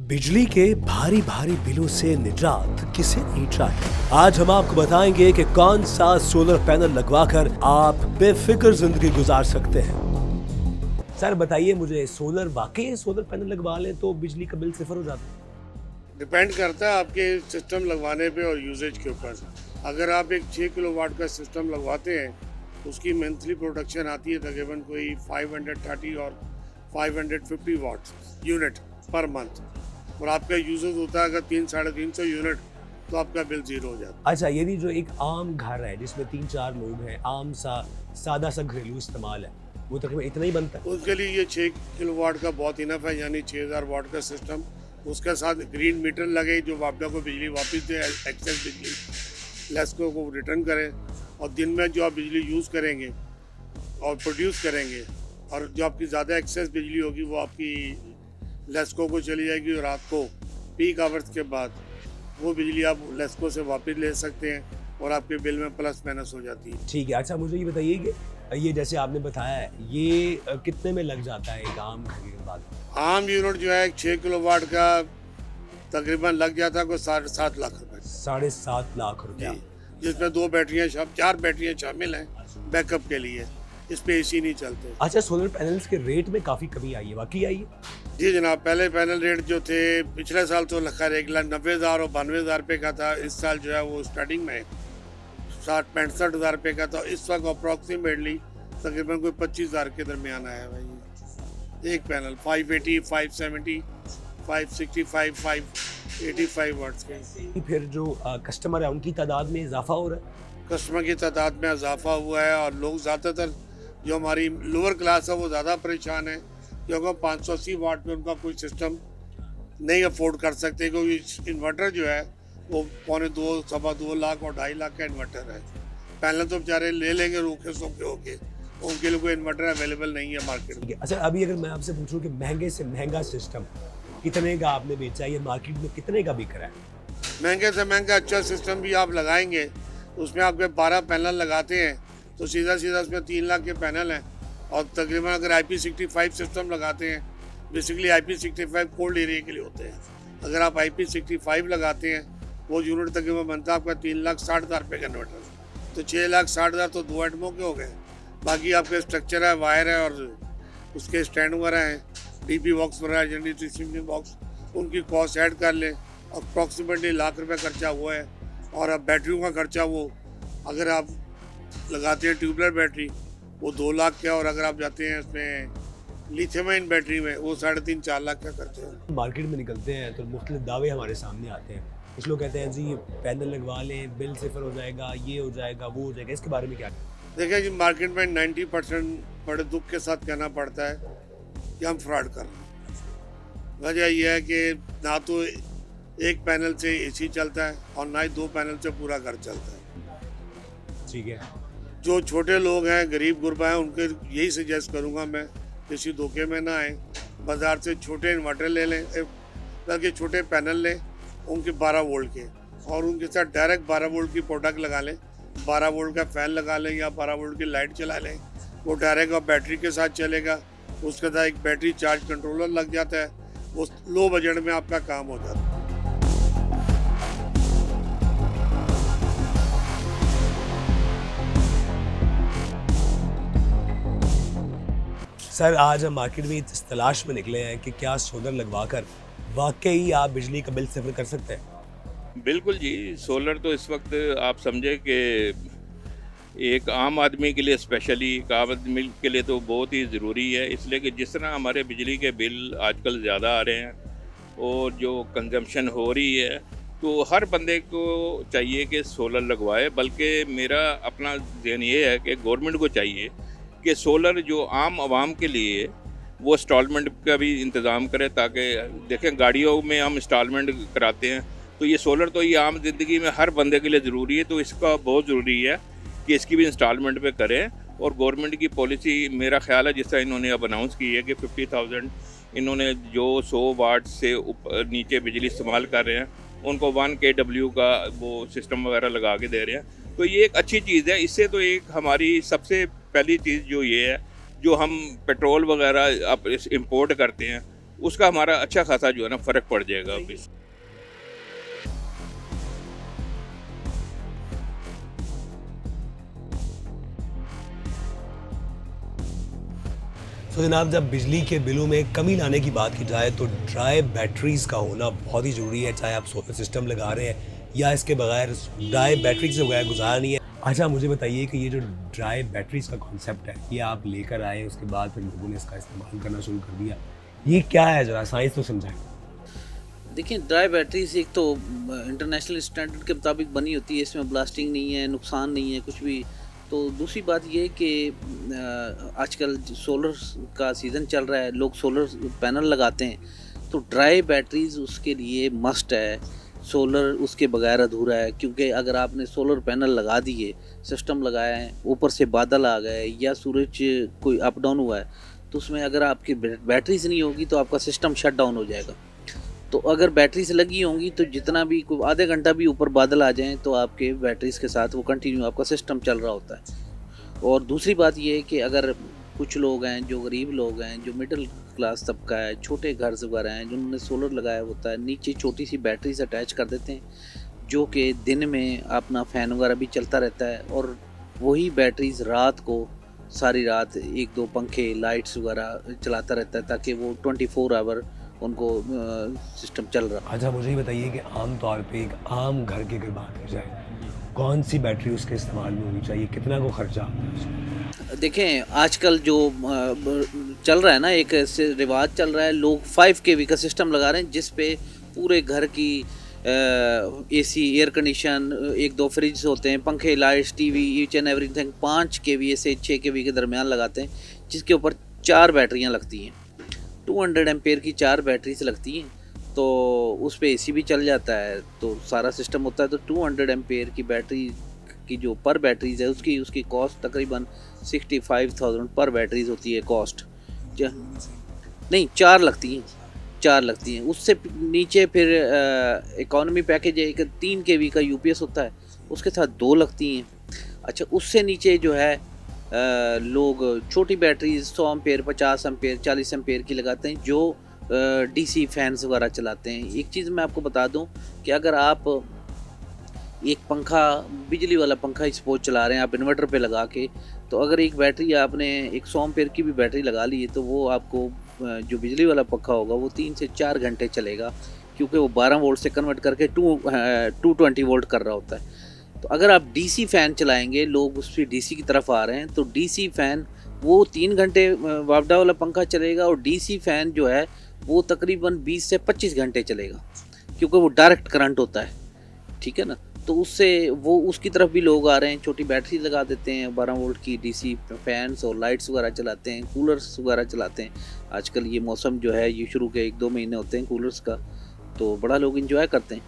बिजली के भारी भारी बिलों से निजात किसे नहीं चाहिए। आज हम आपको बताएंगे कि कौन सा सोलर पैनल लगवाकर आप बेफिक्र जिंदगी गुजार सकते हैं। सर बताइए मुझे, सोलर वाकई सोलर पैनल लगवा लें तो बिजली का बिल सिफर हो जाता है? डिपेंड करता है आपके सिस्टम लगवाने पे और यूजेज के ऊपर। अगर आप एक 6 किलोवाट का सिस्टम लगवाते हैं उसकी मंथली प्रोडक्शन आती है तकरीबन कोई 530 और 550 वाट यूनिट पर मंथ, और आपका यूजेज होता है अगर 300-350 यूनिट तो आपका बिल जीरो हो जाता है। अच्छा, यानी जो एक आम घर है जिसमें 3-4 लोग हैं, आम सा सादा सा घरेलू इस्तेमाल है, वो तकरीबन इतना ही बनता है। उसके लिए ये 6 किलोवाट का बहुत इनफ है, यानी 6000 वाट का सिस्टम। उसके साथ ग्रीन मीटर लगे जो आपको बिजली वापस दे, एक्सेस बिजली लेस्को को रिटर्न करें, और दिन में जो आप बिजली यूज़ करेंगे और प्रोड्यूस करेंगे और जो आपकी ज़्यादा एक्सेस बिजली होगी वो आपकी लेस्को को चली जाएगी, और रात को पीक आवर्स के बाद वो बिजली आप लेस्को से वापस ले सकते हैं और आपके बिल में प्लस माइनस हो जाती है। ठीक है। अच्छा मुझे ये बताइए कि ये जैसे आपने बताया है, ये कितने में लग जाता है एक आम घर के बाद? आम यूनिट जो है 6 किलोवाट का तकरीबन लग जाता है कोई 7.5 लाख रुपए, 7.5 लाख रुपया। जिसमें 2 बैटरियाँ 4 बैटरियाँ शामिल हैं बैकअप के लिए। इस पे एसी नहीं चलते। अच्छा, सोलर पैनल्स के रेट में काफ़ी कमी आई है, वाकई आई है? जी जनाब, पहले पैनल रेट जो थे पिछले साल तो खैर 1,90,000 और 92,000 रुपये का था। इस साल जो है वो स्टार्टिंग में 65,000 रुपये का था। इस वक्त अप्रॉक्सीमेटली तकरीबन कोई 25,000 के दरमियान आया है भाई। एक पैनल 580, 570, 565, 585 वाट्स के। फिर जो कस्टमर है उनकी तादाद में इजाफा हो रहा है? कस्टमर की तादाद में इजाफा हुआ है, और लोग ज़्यादातर जो हमारी लोअर क्लास है वो ज़्यादा परेशान है क्योंकि 580 वाट में उनका कोई सिस्टम नहीं अफोर्ड कर सकते, क्योंकि इन्वर्टर जो है वो 2.25-2 लाख और 2.5 लाख का इन्वर्टर है। पैनल तो बेचारे ले लेंगे रूखे सूखे होके, उनके लिए कोई इन्वर्टर अवेलेबल नहीं है मार्केट में। अच्छा, अभी अगर मैं आपसे पूछूं कि महंगे से महंगा सिस्टम कितने का आपने बेचा, ये मार्केट में कितने का बिक रहा है? महंगे से महंगा अच्छा सिस्टम भी आप लगाएंगे, उसमें आपके 12 पैनल लगाते हैं तो सीधा सीधा उसमें 3 लाख के पैनल हैं। और तकरीबन अगर IP65 सिस्टम लगाते हैं, बेसिकली IP65 कोल्ड एरिया के लिए होते हैं। अगर आप IP65 लगाते हैं वो यूनिट तकरीबन बनता है आपका 3,60,000 रुपये का इन्वर्टर, तो 6,60,000 तो 2 आइटमों के हो गए। बाकी आपके स्ट्रक्चर है, वायर है और उसके स्टैंड वगैरह हैं, DP बॉक्स वगैरह, जनरेटर बॉक्स, उनकी कॉस्ट ऐड कर लें, अप्रॉक्सीमेटली लाख रुपये खर्चा हुआ है। और अब बैटरियों का खर्चा वो अगर आप लगाते हैं ट्यूबलर बैटरी वो 2 लाख का, और अगर आप जाते हैं उसमें लिथियम आयन बैटरी में वो 3.5-4 लाख का खर्चा है। मार्केट में निकलते हैं तो मुख्तलिफ दावे हमारे सामने आते हैं। कुछ लोग कहते हैं जी पैनल लगवा लें, बिल सिफर हो जाएगा, ये हो जाएगा, वो हो जाएगा। इसके बारे में क्या? देखिए जी, मार्केट में 90% बड़े दुख के साथ कहना पड़ता है कि हम फ्रॉड कर रहे हैं। वजह यह है कि ना तो एक पैनल से एसी चलता है और ना ही 2 पैनल से पूरा घर चलता है। ठीक है। जो छोटे लोग हैं, गरीब गुरबा हैं, उनके यही सजेस्ट करूंगा मैं, किसी धोखे में ना आए। बाज़ार से छोटे इन्वर्टर ले लें, बल्कि छोटे पैनल लें उनके 12 वोल्ट के, और उनके साथ डायरेक्ट 12 वोल्ट की प्रोडक्ट लगा लें। 12 वोल्ट का फ़ैन लगा लें या 12 वोल्ट की लाइट चला लें, वो डायरेक्ट और बैटरी के साथ चलेगा। उसके साथ एक बैटरी चार्ज कंट्रोलर लग जाता है, वो लो बजट में आपका काम हो जाता है। सर आज हम मार्केट में इस तलाश में निकले हैं कि क्या सोलर लगवाकर वाकई आप बिजली का बिल सिफर कर सकते हैं? बिल्कुल जी, सोलर तो इस वक्त आप समझे कि एक आम आदमी के लिए, स्पेशली एक आम आदमी के लिए तो बहुत ही ज़रूरी है। इसलिए कि जिस तरह हमारे बिजली के बिल आजकल ज़्यादा आ रहे हैं और जो कंजम्पशन हो रही है, तो हर बंदे को चाहिए कि सोलर लगवाए। बल्कि मेरा अपना ज़हन ये है कि गवर्नमेंट को चाहिए कि सोलर जो आम आवाम के लिए वो इंस्टॉलमेंट का भी इंतज़ाम करे, ताकि देखें गाड़ियों में हम इंस्टॉलमेंट कराते हैं, तो ये सोलर तो ये आम ज़िंदगी में हर बंदे के लिए ज़रूरी है। तो इसका बहुत ज़रूरी है कि इसकी भी इंस्टॉलमेंट पे करें। और गवर्नमेंट की पॉलिसी मेरा ख्याल है, जिस तरह इन्होंने अब अनाउंस की है कि 50,000 इन्होंने जो 100 वाट से नीचे बिजली इस्तेमाल कर रहे हैं उनको 1 kW का वो सिस्टम वगैरह लगा के दे रहे हैं, तो ये एक अच्छी चीज़ है। इससे तो एक हमारी सबसे पहली चीज़ जो ये है, जो हम पेट्रोल वगैरह अब इंपोर्ट करते हैं उसका हमारा अच्छा खासा जो है ना फ़र्क पड़ जाएगा अभी। तो जनाब, जब बिजली के बिलों में कमी लाने की बात की जाए तो ड्राई बैटरीज का होना बहुत ही ज़रूरी है, चाहे आप सोलर सिस्टम लगा रहे हैं या इसके बगैर ड्राई बैटरी से बगैर गुजारा नहीं है। अच्छा, मुझे बताइए कि ये जो ड्राई बैटरीज का कॉन्सेप्ट है, ये आप लेकर आए, उसके बाद फिर लोगों ने इसका इस्तेमाल करना शुरू कर दिया, ये क्या है, ज़रा साइंस तो समझाएं। देखिए, ड्राई बैटरीज एक तो इंटरनेशनल स्टैंडर्ड के मुताबिक बनी होती है, इसमें ब्लास्टिंग नहीं है, नुकसान नहीं है कुछ भी। तो दूसरी बात ये कि आजकल सोलर का सीज़न चल रहा है, लोग सोलर पैनल लगाते हैं, तो ड्राई बैटरीज उसके लिए मस्ट है। सोलर उसके बगैर अधूरा है, क्योंकि अगर आपने सोलर पैनल लगा दिए, सिस्टम लगाया है, ऊपर से बादल आ गए या सूरज कोई अप डाउन हुआ है, तो उसमें अगर आपकी बैटरीज नहीं होगी तो आपका सिस्टम शट डाउन हो जाएगा। तो अगर बैटरीज लगी होंगी तो जितना भी कोई आधे घंटा भी ऊपर बादल आ जाएं तो आपके बैटरीज के साथ वो कंटिन्यू आपका सिस्टम चल रहा होता है। और दूसरी बात ये है कि अगर कुछ लोग हैं जो गरीब लोग हैं, जो मिडिल क्लास तबका है, छोटे घर वगैरह हैं, जिन्होंने सोलर लगाया होता है, नीचे छोटी सी बैटरी से अटैच कर देते हैं, जो कि दिन में अपना फ़ैन वगैरह भी चलता रहता है, और वही बैटरीज रात को सारी रात 1-2 पंखे लाइट्स वगैरह चलाता रहता है, ताकि वो 24 आवर उनको सिस्टम चल रहा। अच्छा, मुझे ये बताइए कि आम तौर पे एक आम घर की अगर बात की जाए, कौन सी बैटरी उसके इस्तेमाल में होनी चाहिए, कितना को खर्चा आता है उसमें? देखें, आजकल जो चल रहा है ना, एक रिवाज चल रहा है, लोग 5 kV का सिस्टम लगा रहे हैं, जिस पे पूरे घर की एसी, एयर कंडीशन, 1-2 फ्रिज होते हैं, पंखे, lights, TV, each and everything 5 kV से 6 kV के दरमियान लगाते हैं, जिसके ऊपर 4 बैटरियां लगती हैं, 200 एम्पेयर की 4 बैटरीज लगती हैं। तो उस पे एसी भी चल जाता है, तो सारा सिस्टम होता है। तो 200 एम्पेयर की बैटरी की जो पर बैटरीज है, उसकी कॉस्ट तकरीबन 65,000 पर बैटरीज होती है कॉस्ट। नहीं, 4 लगती हैं। उससे नीचे फिर इकॉनमी पैकेज है, एक 3 kV का यूपीएस होता है, उसके साथ 2 लगती हैं। अच्छा, उससे नीचे जो है लोग छोटी बैटरीज 100 एम्पेयर, 50 एम्पेयर, 40 एम्पेयर की लगाते हैं, जो डीसी फैंस वगैरह चलाते हैं। एक चीज़ मैं आपको बता दूं कि अगर आप एक पंखा, बिजली वाला पंखा सपोज चला रहे हैं आप इन्वर्टर पे लगा के, तो अगर एक बैटरी आपने एक 100 एम्पेयर की भी बैटरी लगा ली है, तो वो आपको जो बिजली वाला पंखा होगा वो 3 से 4 घंटे चलेगा, क्योंकि वो 12 वोल्ट से कन्वर्ट करके 220 वोल्ट कर रहा होता है। तो अगर आप डीसी फ़ैन चलाएंगे, लोग उससे डीसी की तरफ आ रहे हैं, तो डीसी फ़ैन वो 3 घंटे वापडा वाला पंखा चलेगा, और डीसी फ़ैन जो है वो तकरीबन 20 से 25 घंटे चलेगा, क्योंकि वो डायरेक्ट करंट होता है, ठीक है ना। तो उससे वो उसकी तरफ भी लोग आ रहे हैं, छोटी बैटरी लगा देते हैं, 12 वोल्ट की डीसी फैंस और लाइट्स वगैरह चलाते हैं, कूलर्स वगैरह चलाते हैं। आजकल ये मौसम जो है, ये शुरू के 1-2 महीने होते हैं कूलर्स का, तो बड़ा लोग इंजॉय करते हैं।